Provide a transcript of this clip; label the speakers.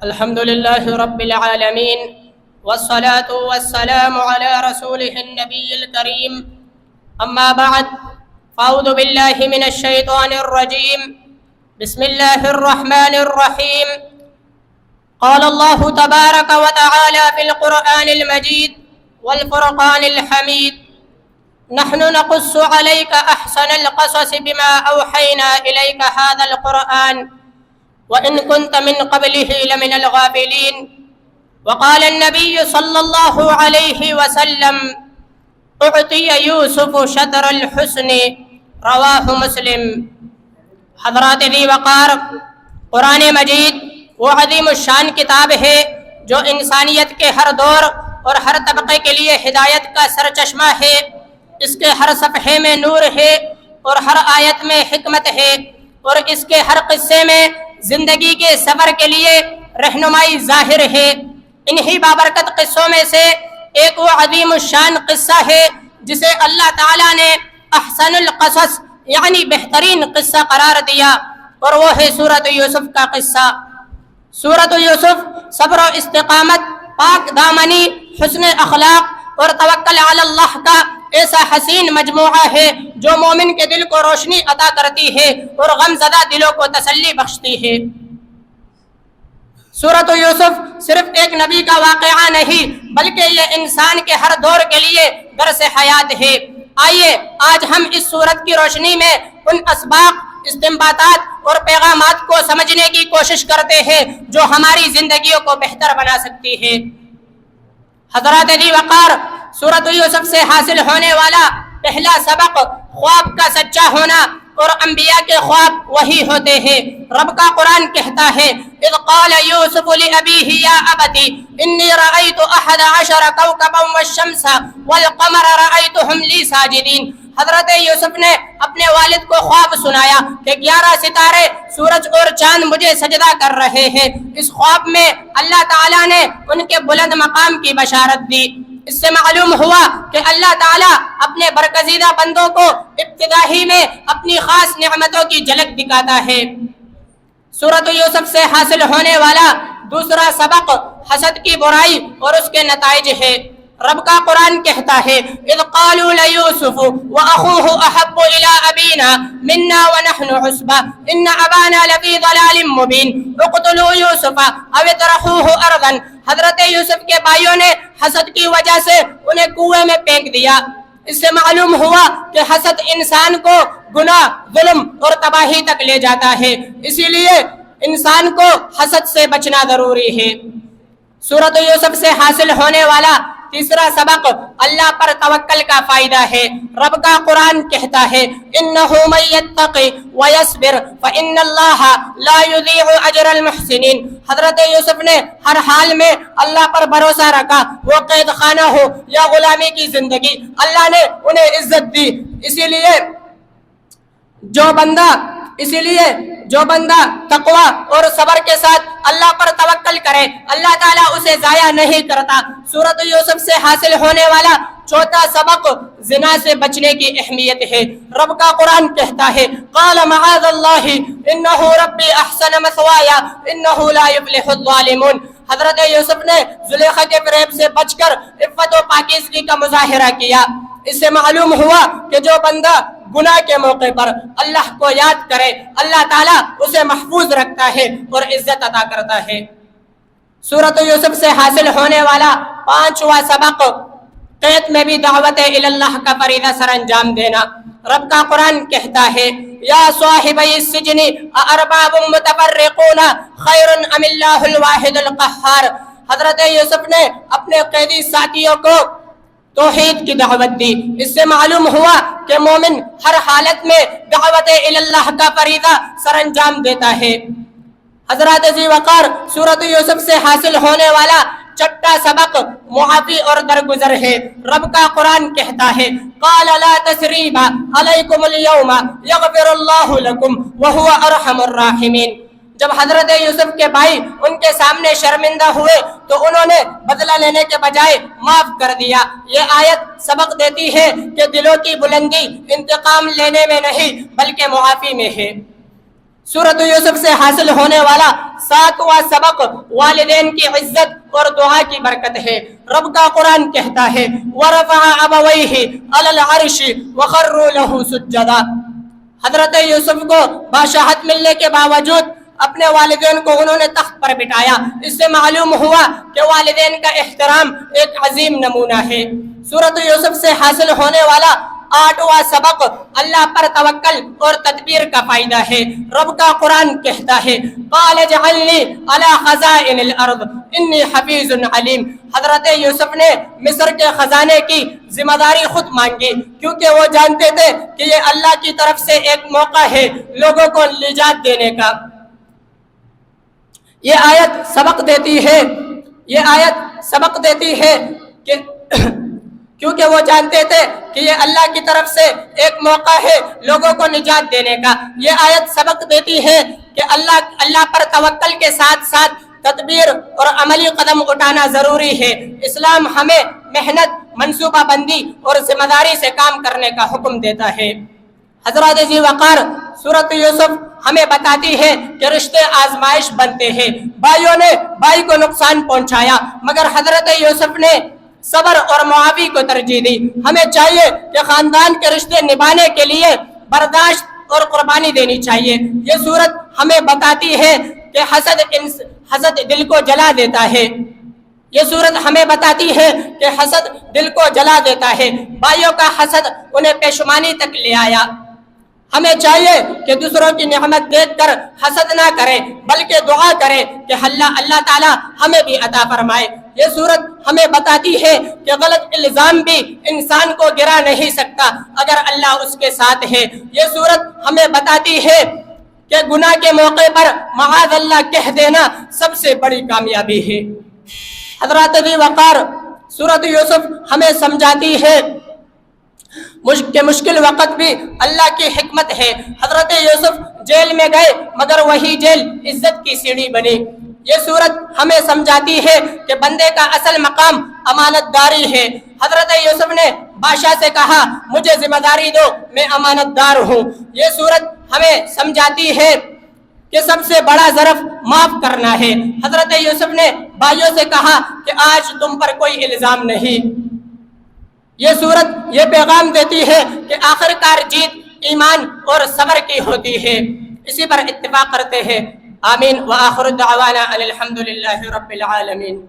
Speaker 1: الحمد لله رب العالمين والصلاة والسلام على رسوله النبي الكريم أما بعد فأعوذ بالله من الشيطان الرجيم بسم الله الرحمن الرحيم قال الله تبارك وتعالى في القرآن المجيد والفرقان الحميد نحن نقص عليك أحسن القصص بما أوحينا إليك هذا القرآن وإن كنت من قبله لمن الغافلين وقال النبي صلى الله عليه وسلم أعطي يوسف شطر الحسن رواہ مسلم۔ حضرات ذی وقار، قرآن مجید وہ عظیم الشان کتاب ہے جو انسانیت کے ہر دور اور ہر طبقے کے لیے ہدایت کا سرچشمہ ہے۔ اس کے ہر صفحے میں نور ہے اور ہر آیت میں حکمت ہے، اور اس کے ہر قصے میں زندگی کے سفر کے لیے رہنمائی ظاہر ہے۔ انہی بابرکت قصوں میں سے ایک وہ عظیم الشان قصہ ہے جسے اللہ تعالیٰ نے احسن القصص یعنی بہترین قصہ قرار دیا، اور وہ ہے سورۃ یوسف کا قصہ۔ سورۃ یوسف صبر و استقامت، پاک دامنی، حسن اخلاق اور توکل علی اللہ کا ایسا حسین مجموعہ ہے جو مومن کے دل کو روشنی عطا کرتی ہے اور غم زدہ دلوں کو تسلی بخشتی ہے۔ سورۃ یوسف صرف ایک نبی کا واقعہ نہیں بلکہ یہ انسان کے ہر دور کے لیے درس حیات ہے۔ آئیے آج ہم اس سورت کی روشنی میں ان اسباق، استنباطات اور پیغامات کو سمجھنے کی کوشش کرتے ہیں جو ہماری زندگیوں کو بہتر بنا سکتی ہے۔ حضرات ذی وقار، سورۃ یوسف سے حاصل ہونے والا پہلا سبق خواب کا سچا ہونا، اور انبیاء کے خواب وہی ہوتے ہیں۔ رب کا قرآن کہتا ہے اذ قال یوسف لأبیہ یا ابتی انی رأیت 11 کوکبا والشمس والقمر رأیتہم لی ساجدین۔ حضرت یوسف نے اپنے والد کو خواب سنایا کہ 11 ستارے، سورج اور چاند مجھے سجدہ کر رہے ہیں۔ اس خواب میں اللہ تعالیٰ نے ان کے بلند مقام کی بشارت دی۔ اس سے معلوم ہوا کہ اللہ تعالیٰ اپنے برگزیدہ بندوں کو ابتدائی میں اپنی خاص نعمتوں کی جھلک دکھاتا ہے۔ سورۃ یوسف سے حاصل ہونے والا دوسرا سبق حسد کی برائی اور اس کے نتائج ہے۔ رب کا قرآن کہتا ہے اذ قالوا لیوسف واخوہ احب الی ابینا منا ونحن عصبہ ان ابانا لفی ضلال مبین اقتلوا یوسف او اطرحوہ ارضا۔ حضرت یوسف کے بھائیوں نے حسد کی وجہ سے انہیں کنویں میں پھینک دیا۔ اس سے معلوم ہوا کہ حسد انسان کو گناہ، ظلم اور تباہی تک لے جاتا ہے، اسی لیے انسان کو حسد سے بچنا ضروری ہے۔ سورۃ یوسف سے حاصل ہونے والا تیسرا سبق اللہ پر توکل کا فائدہ ہے۔ رب کا قرآن کہتا ہے انہ من یتق ویصبر فان اللہ لا یضیع اجر المحسنین۔ حضرت یوسف نے ہر حال میں اللہ پر بھروسہ رکھا، وہ قید خانہ ہو یا غلامی کی زندگی، اللہ نے انہیں عزت دی۔ اسی لیے جو بندہ تقوی اور صبر کے ساتھ اللہ پر توکل کرے، اللہ تعالیٰ اسے ضائع نہیں کرتا۔ سورۃ یوسف سے حاصل ہونے والا چوتھا سبق زنا سے بچنے کی اہمیت ہے۔ رب کا قرآن کہتا ہے قال معاذ اللہ انہ ربی احسن مثوایا انہ لا یفلح الظالمون۔ حضرت یوسف نے زلیخا کے فریب سے بچ کر عفت و پاکیزگی کا مظاہرہ کیا۔ اس سے معلوم ہوا کہ جو بندہ گناہ کے موقع پر اللہ کو یاد کرے، اللہ تعالیٰ اسے محفوظ رکھتا ہے اور عزت عطا کرتا ہے۔ سورۃ یوسف سے حاصل ہونے والا پانچواں سبق قید میں بھی دعوت اللہ کا فریضہ سر انجام دینا۔ رب کا قرآن کہتا ہے یا صاحبی السجن ارباب متفرقون خیر ام اللہ الواحد القہار۔ حضرت یوسف نے اپنے قیدی ساتھیوں کو توحید کی دعوت دی۔ اس سے معلوم ہوا کہ مومن ہر حالت میں دعوت اللہ کا فریضہ سر انجام دیتا ہے۔ حضرات ذی وقار، سورۃ یوسف سے حاصل ہونے والا چھٹا سبق معافی اور درگزر ہے۔ رب کا قرآن کہتا ہے قال لا تثریب علیکم اليوم یغفر اللہ لکم وہو ارحم الراحمین۔ جب حضرت یوسف کے بھائی ان کے سامنے شرمندہ ہوئے تو انہوں نے بدلہ لینے کے بجائے معاف کر دیا۔ یہ آیت سبق دیتی ہے کہ دلوں کی بلندی انتقام لینے میں نہیں بلکہ معافی میں ہے۔ سورۃ یوسف سے حاصل ہونے والا 7واں سبق والدین کی عزت اور دعا کی برکت ہے۔ رب کا قرآن کہتا ہے وَرَفَعَ أَبَوَيْهِ عَلَى الْعَرْشِ وَخَرُّوا لَهُ سُجَّدًا۔ حضرت یوسف کو بادشاہت ملنے کے باوجود اپنے والدین کو انہوں نے تخت پر بٹھایا۔ اس سے معلوم ہوا کہ والدین کا احترام ایک عظیم نمونہ ہے۔ سورۃ یوسف سے حاصل ہونے والا 8واں سبق اللہ پر توکل اور تدبیر کا فائدہ ہے۔ رب کا قرآن کہتا ہے قال اجعلنی علی خزائن الارض انی حفیظ علیم۔ حضرت یوسف نے مصر کے خزانے کی ذمہ داری خود مانگی، کیونکہ وہ جانتے تھے کہ یہ اللہ کی طرف سے ایک موقع ہے لوگوں کو نجات دینے کا۔ یہ آیت سبق دیتی ہے کہ کیونکہ وہ جانتے تھے کہ یہ اللہ کی طرف سے ایک موقع ہے لوگوں کو نجات دینے کا۔ یہ آیت سبق دیتی ہے کہ اللہ پر توکل کے ساتھ ساتھ تدبیر اور عملی قدم اٹھانا ضروری ہے۔ اسلام ہمیں محنت، منصوبہ بندی اور ذمہ داری سے کام کرنے کا حکم دیتا ہے۔ حضرات ذی وقار، سورۃ یوسف ہمیں بتاتی ہے کہ رشتے آزمائش بنتے ہیں۔ بھائیوں نے بھائی کو نقصان پہنچایا، مگر حضرت یوسف نے صبر اور معافی کو ترجیح دی۔ ہمیں چاہیے کہ خاندان کے رشتے نبھانے کے لیے برداشت اور قربانی دینی چاہیے۔ یہ سورت ہمیں بتاتی ہے کہ حسد دل کو جلا دیتا ہے۔ یہ سورت ہمیں بتاتی ہے کہ حسد دل کو جلا دیتا ہے۔ بھائیوں کا حسد انہیں پیشمانی تک لے آیا۔ ہمیں چاہیے کہ دوسروں کی نعمت دیکھ کر حسد نہ کریں، بلکہ دعا کریں کہ اللہ تعالی ہمیں بھی عطا فرمائے۔ یہ سورت ہمیں بتاتی ہے کہ غلط الزام بھی انسان کو گرا نہیں سکتا اگر اللہ اس کے ساتھ ہے۔ یہ سورت ہمیں بتاتی ہے کہ گناہ کے موقع پر معاذ اللہ کہہ دینا سب سے بڑی کامیابی ہے۔ حضرات ذی وقار، سورۃ یوسف ہمیں سمجھاتی ہے کہ مشکل وقت بھی اللہ کی حکمت ہے۔ حضرت یوسف جیل میں گئے، مگر وہی جیل عزت کی سیڑھی بنی۔ یہ سورت ہمیں سمجھاتی ہے کہ بندے کا اصل مقام امانت داری ہے۔ حضرت یوسف نے بادشاہ سے کہا مجھے ذمہ داری دو، میں امانت دار ہوں۔ یہ سورت ہمیں سمجھاتی ہے کہ سب سے بڑا ظرف معاف کرنا ہے۔ حضرت یوسف نے بھائیوں سے کہا کہ آج تم پر کوئی الزام نہیں۔ یہ سورت یہ پیغام دیتی ہے کہ آخر کار جیت ایمان اور صبر کی ہوتی ہے۔ اسی پر اتفاق کرتے ہیں۔ آمین وآخر دعوانا الحمد للہ رب العالمین۔